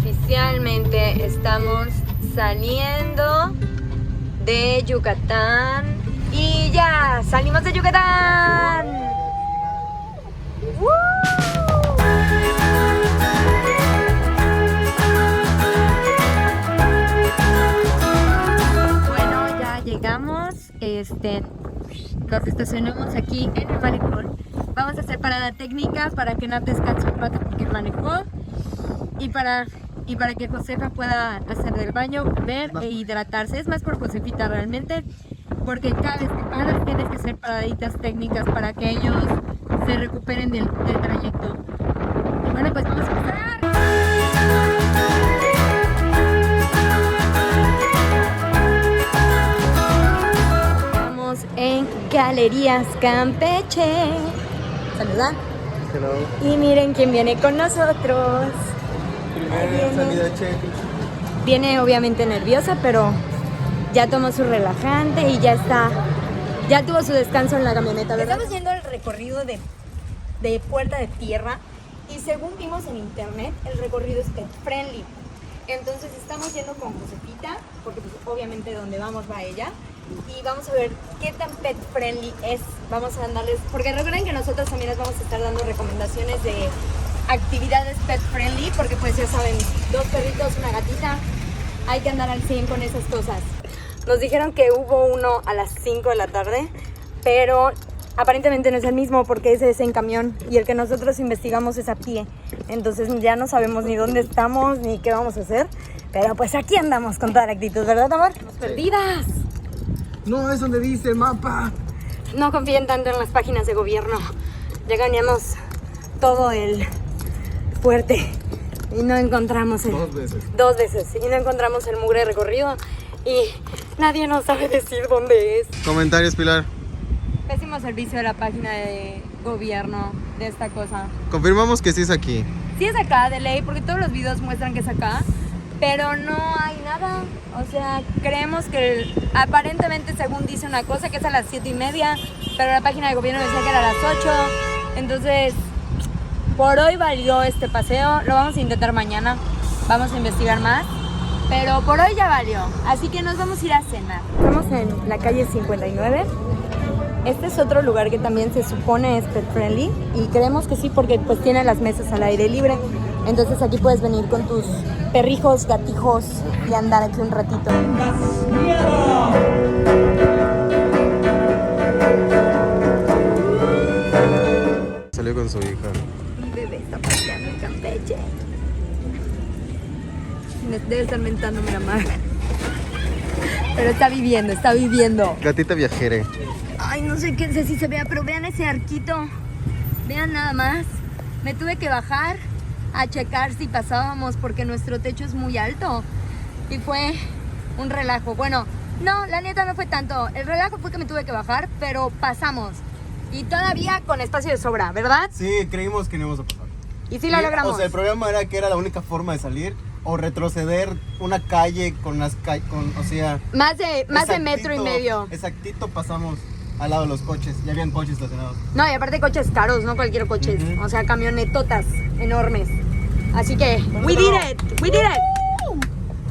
Oficialmente estamos saliendo de Yucatán y ya salimos de Yucatán. ¡Woo! Bueno, ya llegamos. Nos estacionamos aquí en el malecón. Vamos a hacer parada técnica para que Nat descanse un rato porque manejó y para que Josefa pueda hacer del baño, comer e hidratarse. Es más por Josefita realmente, porque cada vez que paras tienes que hacer paraditas técnicas para que ellos se recuperen del trayecto. Y bueno, pues vamos a empezar. Estamos en Galerías Campeche. Saluda. Hello. Y miren quién viene con nosotros. Viene obviamente nerviosa, pero ya tomó su relajante y ya tuvo su descanso en la camioneta, ¿verdad? Estamos yendo al recorrido de Puerta de Tierra y según vimos en internet, el recorrido es pet friendly. Entonces estamos yendo con Josefita, porque pues, obviamente donde vamos va ella, y vamos a ver qué tan pet friendly es. Vamos a darles, porque recuerden que nosotros también les vamos a estar dando recomendaciones de actividades pet friendly, porque pues ya saben, 2 perritos, una gatita, hay que andar al 100 con esas cosas. Nos dijeron que hubo uno a las 5 de la tarde, pero aparentemente no es el mismo porque ese es en camión y el que nosotros investigamos es a pie. Entonces ya no sabemos ni dónde estamos ni qué vamos a hacer, pero pues aquí andamos con toda la actitud, ¿verdad, amor? ¡Estamos perdidas! No, es donde dice el mapa. No confíen tanto en las páginas de gobierno. Ya ganamos todo el fuerte y no encontramos el... 2 veces. 2 veces y no encontramos el mugre recorrido y nadie nos sabe decir dónde es. Comentarios, Pilar. Pésimo servicio de la página de gobierno de esta cosa. Confirmamos que sí es aquí. Sí es acá de ley porque todos los videos muestran que es acá, pero no hay nada. O sea, creemos que aparentemente según dice una cosa que es a las 7:30, pero la página de gobierno decía que era a las 8. Entonces, por hoy valió este paseo. Lo vamos a intentar mañana. Vamos a investigar más. Pero por hoy ya valió. Así que nos vamos a ir a cenar. Estamos en la calle 59. Este es otro lugar que también se supone es pet friendly. Y creemos que sí porque pues tiene las mesas al aire libre. Entonces aquí puedes venir con tus perrijos, gatijos y andar aquí un ratito. Salió con su hija. Mi bebé está paseando en Campeche. Debe estar mentándome la madre. Pero está viviendo, está viviendo. Gatita viajera. Ay, no sé qué sé si se vea, pero vean ese arquito. Vean nada más. Me tuve que bajar a checar si pasábamos porque nuestro techo es muy alto. Y fue un relajo. Bueno, no, la neta no fue tanto. El relajo fue que me tuve que bajar, pero pasamos. Y todavía con espacio de sobra, ¿verdad? Sí, creímos que no íbamos a pasar. Y sí lo logramos. O sea, el problema era que era la única forma de salir o retroceder una calle con las o sea, Más de metro y medio. Exactito pasamos al lado de los coches. Ya habían coches estacionados. No, y aparte coches caros, no cualquier coche. O sea, camionetotas enormes. Así que, we did it.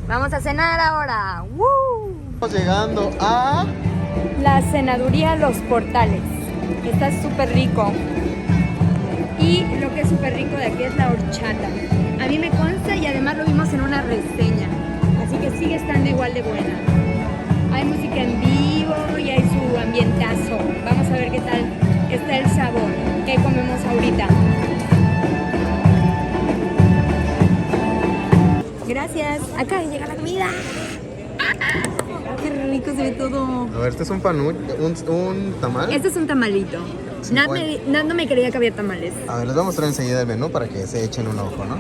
Vamos a cenar ahora. ¡Woo! Estamos llegando a... La cenaduría Los Portales. Está súper rico. Y lo que es súper rico de aquí es la horchata. A mí me consta y además lo vimos en una reseña. Así que sigue estando igual de buena. Hay música en vivo y hay su ambientazo. Vamos a ver qué tal está el sabor. ¿Qué comemos ahorita? Gracias. Acá llega la comida. Qué rico se ve todo. A ver, este es un un tamal. Este es un tamalito. Nat no me creía que había tamales. A ver, les voy a mostrar enseguida el menú para que se echen un ojo, ¿no?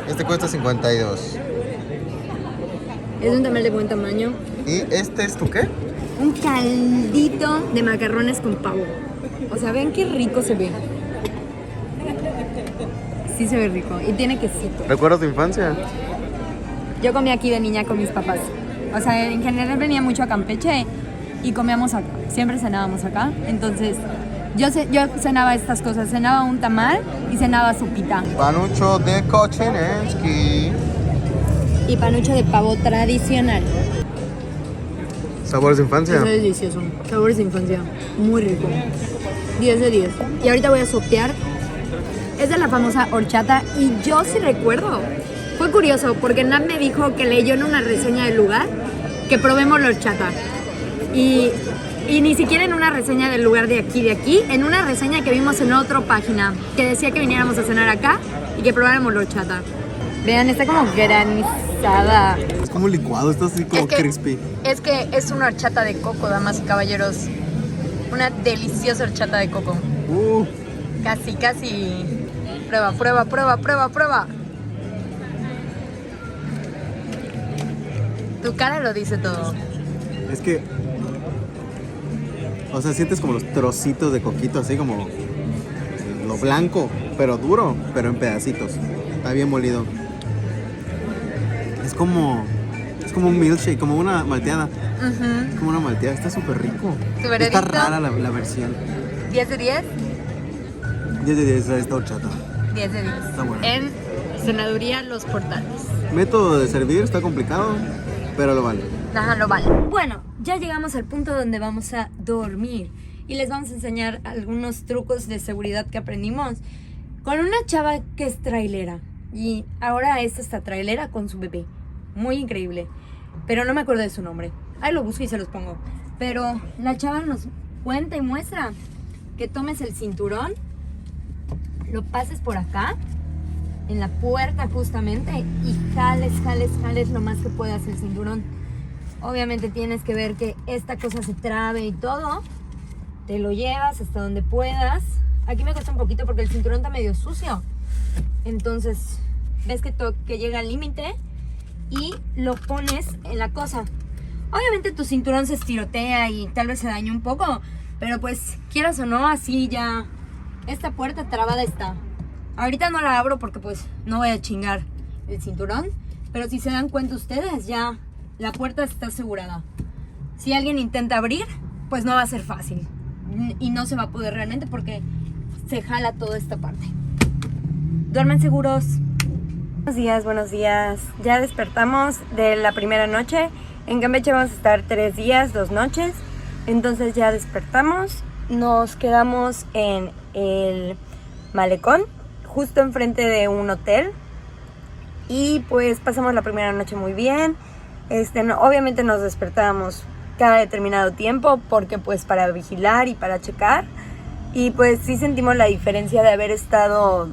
Este cuesta 52. Es un tamal de buen tamaño. ¿Y este es tu qué? Un caldito de macarrones con pavo. O sea, ven qué rico se ve. Sí se ve rico. Y tiene quesito. ¿Recuerdas tu infancia? Yo comía aquí de niña con mis papás. O sea, en general venía mucho a Campeche y comíamos acá. Siempre cenábamos acá. Entonces, Yo cenaba estas cosas, cenaba un tamal y cenaba sopita. Panucho de Kocheneski. Y panucho de pavo tradicional. Sabores de infancia. Eso es delicioso. Sabores de infancia. Muy rico. 10 de 10. Y ahorita voy a sopear. Es de la famosa horchata y yo sí recuerdo. Fue curioso porque Nat me dijo que leyó en una reseña del lugar que probemos la horchata. Y ni siquiera en una reseña del lugar de aquí, en una reseña que vimos en otra página que decía que viniéramos a cenar acá y que probáramos la horchata. Vean, está como granizada. Es como licuado, está así como crispy. Es que es una horchata de coco, damas y caballeros. Una deliciosa horchata de coco. Casi. Prueba. Tu cara lo dice todo. Es que, o sea, sientes como los trocitos de coquito, así como lo blanco, pero duro, pero en pedacitos. Está bien molido. Es como un milkshake, como una malteada. Es como una malteada, está súper rico. Está rara la versión. 10 de 10. 10 de 10 esta horchata. 10 de 10. Está buena. En Senaduría Los Portales. Método de servir está complicado, pero lo vale. Ajá, lo vale. Bueno, ya llegamos al punto donde vamos a dormir. Y les vamos a enseñar algunos trucos de seguridad que aprendimos con una chava que es trailera. Y ahora esta está trailera con su bebé. Muy increíble. Pero no me acuerdo de su nombre. Ahí lo busco y se los pongo. Pero la chava nos cuenta y muestra que tomes el cinturón, lo pases por acá, en la puerta justamente, y jales lo más que puedas el cinturón. Obviamente tienes que ver que esta cosa se trabe y todo. Te lo llevas hasta donde puedas. Aquí me cuesta un poquito porque el cinturón está medio sucio. Entonces, ves que llega al límite y lo pones en la cosa. Obviamente tu cinturón se estirotea y tal vez se dañe un poco, pero pues quieras o no, así ya esta puerta trabada está. Ahorita no la abro porque pues no voy a chingar el cinturón, pero si se dan cuenta ustedes, ya la puerta está asegurada. Si alguien intenta abrir, pues no va a ser fácil y no se va a poder realmente porque se jala toda esta parte. Duermen seguros. Buenos días. Ya despertamos de la primera noche. En Campeche vamos a estar 3 días, 2 noches. Entonces ya despertamos. Nos quedamos en el malecón, justo enfrente de un hotel. Y pues pasamos la primera noche muy bien. Obviamente nos despertábamos cada determinado tiempo porque pues para vigilar y para checar. Y pues sí sentimos la diferencia de haber estado,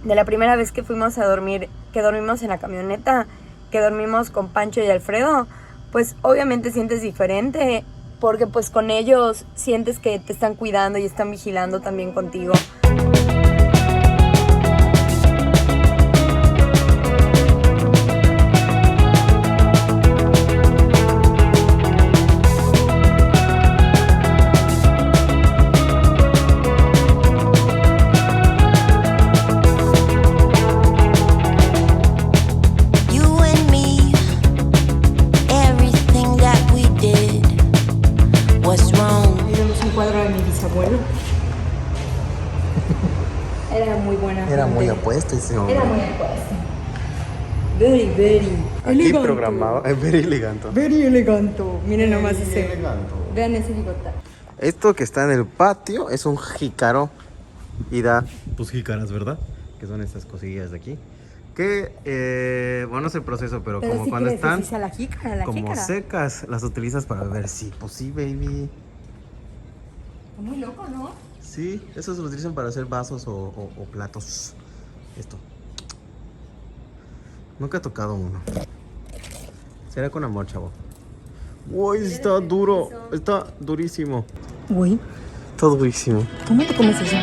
de la primera vez que fuimos a dormir, que dormimos en la camioneta, que dormimos con Pancho y Alfredo. Pues obviamente sientes diferente porque pues con ellos sientes que te están cuidando y están vigilando también contigo. Era muy buena. Era muy apuesto ese hombre. Era muy apuesto. Very Aquí elegante. programaba, very elegante. Very elegante. Miren nomás ese. Elegante. Vean ese bigote. Esto que está en el patio es un jícaro y da, pues jícaras, ¿verdad? Que son estas cosillas de aquí. Que, bueno, es el proceso, pero como si cuando están la jícara, como secas, las utilizas para beber. Sí, pues sí, baby. Muy loco, ¿no? Sí, esos los utilizan para hacer vasos o platos. Esto. Nunca he tocado uno. Será con amor, chavo. Uy, está duro. Está durísimo. Uy, Está durísimo. ¿cómo te comes eso?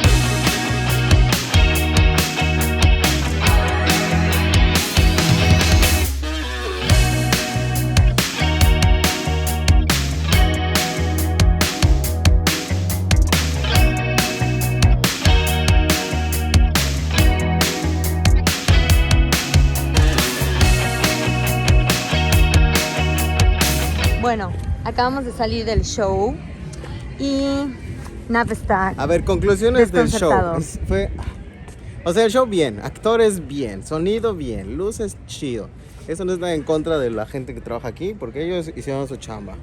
Bueno, acabamos de salir del show y Nap está A ver, conclusiones del show. desconcertado. O sea, el show bien, actores bien, sonido bien, luces chido. Eso no es nada en contra de la gente que trabaja aquí, porque ellos hicieron su chamba.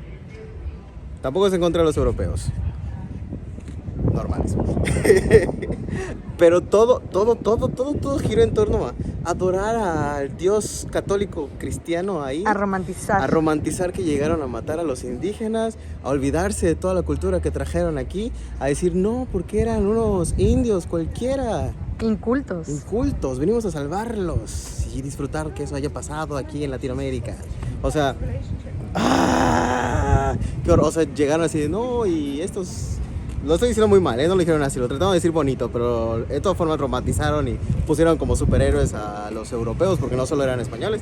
Tampoco es en contra de los europeos. Normales. Pero todo gira en torno a adorar al Dios católico cristiano ahí. A romantizar. A romantizar que llegaron a matar a los indígenas, a olvidarse de toda la cultura que trajeron aquí, a decir no, porque eran unos indios cualquiera. Incultos. Incultos, venimos a salvarlos y disfrutar que eso haya pasado aquí en Latinoamérica. O sea, o sea, llegaron así de no, y estos. Lo estoy diciendo muy mal, no lo dijeron así, lo trataron de decir bonito, pero de todas formas romantizaron y pusieron como superhéroes a los europeos porque no solo eran españoles.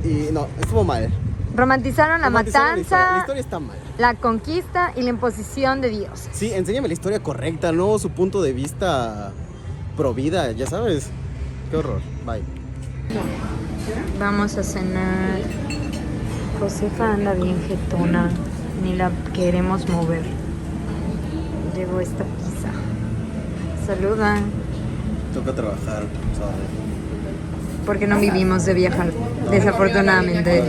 Y no, estuvo mal. Romantizaron la matanza, La historia está mal. la conquista y la imposición de Dios. Sí, enséñame la historia correcta, no su punto de vista pro vida, ya sabes. Qué horror, bye. Vamos a cenar. Josefa anda bien jetona, ni la queremos mover. Llegó esta pizza. Saluda. Toca trabajar, ¿sabes? Porque no vivimos de viajar, desafortunadamente.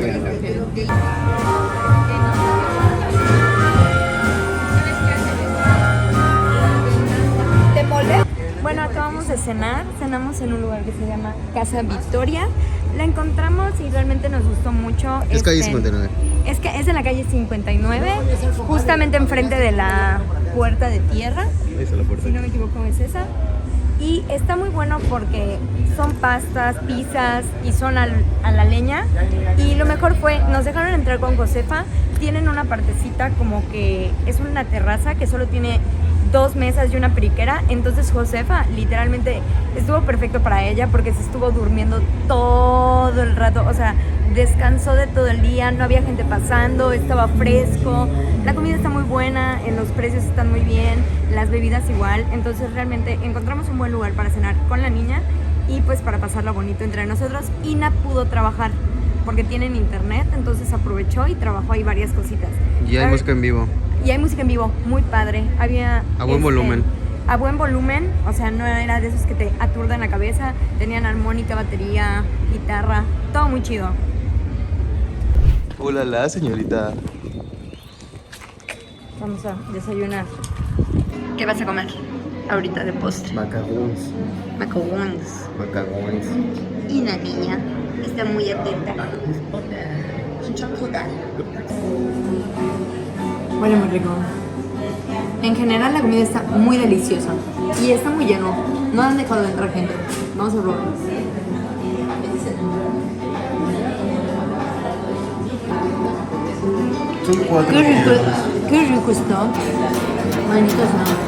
Bueno, acabamos de cenar, cenamos en un lugar que se llama Casa Victoria. La encontramos y realmente nos gustó mucho. Es calle 59. Es que es en la calle 59, justamente enfrente de la Puerta de Tierra. Ahí está la puerta. Si no me equivoco es esa. Y está muy bueno porque son pastas, pizzas y son a la leña. Y lo mejor fue, nos dejaron entrar con Josefa. Tienen una partecita como que es una terraza que solo tiene 2 mesas y una periquera. Entonces Josefa literalmente estuvo perfecto para ella porque se estuvo durmiendo todo el rato. O sea, descansó de todo el día, no había gente pasando, estaba fresco. La comida está muy buena, los precios están muy bien, las bebidas igual. Entonces realmente encontramos un buen lugar para cenar con la niña y pues para pasarlo bonito entre nosotros. Ina pudo trabajar porque tienen internet, entonces aprovechó y trabajó ahí varias cositas. Y hay música en vivo. Y hay música en vivo, muy padre. Había A buen volumen. A buen volumen, o sea, no era de esos que te aturdan la cabeza. Tenían armónica, batería, guitarra, todo muy chido. Hola, señorita. Vamos a desayunar. ¿Qué vas a comer ahorita de postre? Macarons. Macarons. Macarons. Y la niña está muy atenta. Huele muy rico. En general la comida está muy deliciosa y está muy lleno. No han dejado de entrar gente. Vamos a probar. Son 4. Qué rico está. Manitos no.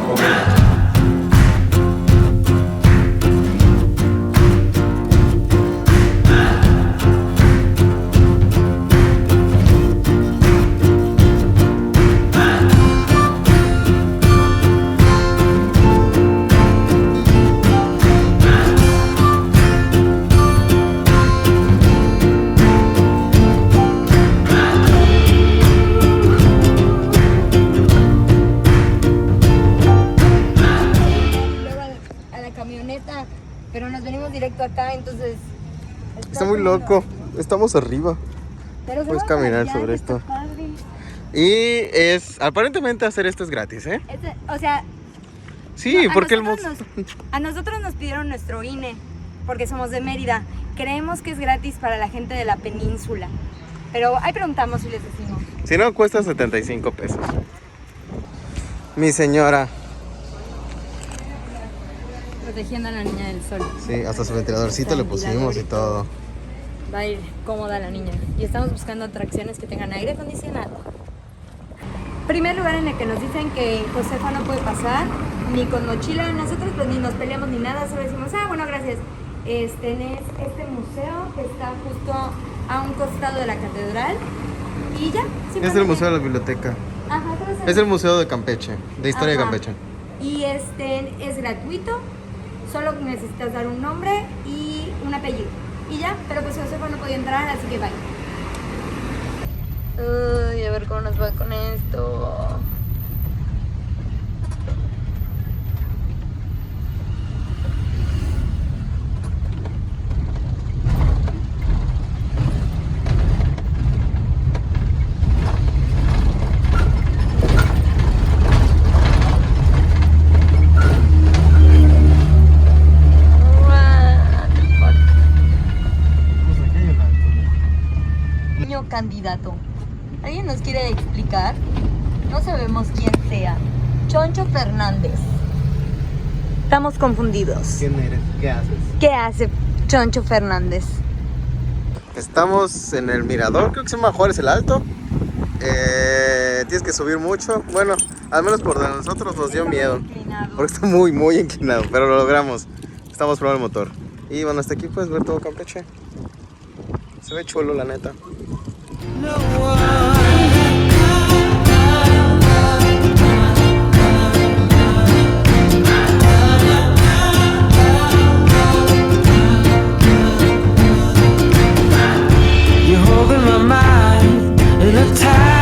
Pero nos venimos directo acá, entonces... Está muy loco. Estamos arriba. Pero Puedes caminar sobre esto. Y aparentemente hacer esto es gratis, ¿eh? O sea... Sí, no, porque a nosotros nos pidieron nuestro INE, porque somos de Mérida. Creemos que es gratis para la gente de la península. Pero ahí preguntamos y les decimos. Si no, cuesta 75 pesos. Mi señora. Protegiendo a la niña del sol. Sí, hasta su ventiladorcito le pusimos y todo. Va a ir cómoda la niña. Y estamos buscando atracciones que tengan aire acondicionado. Primer lugar en el que nos dicen que Josefa no puede pasar, ni con mochila. Nosotros pues ni nos peleamos ni nada, solo decimos, bueno, gracias. Es este museo que está justo a un costado de la catedral. Y ya. Es el museo de la biblioteca. Ajá, es el museo de Campeche, de historia de Campeche. Y es gratuito. Solo necesitas dar un nombre y un apellido. Y ya, pero pues Josefa no podía entrar, así que bye. Uy, a ver cómo nos va con esto. candidato. ¿Alguien nos quiere explicar? No sabemos quién sea. Choncho Fernández. Estamos confundidos. ¿Quién eres? ¿Qué haces? ¿Qué hace Choncho Fernández? Estamos en el mirador, creo que se llama Juárez el Alto. Tienes que subir mucho. Bueno, al menos por de nosotros nos dio miedo. Porque está muy, muy inclinado, pero lo logramos. Estamos probando el motor. Y bueno, hasta aquí puedes ver todo Campeche. Se ve chulo, la neta. You're holding my mind in a tight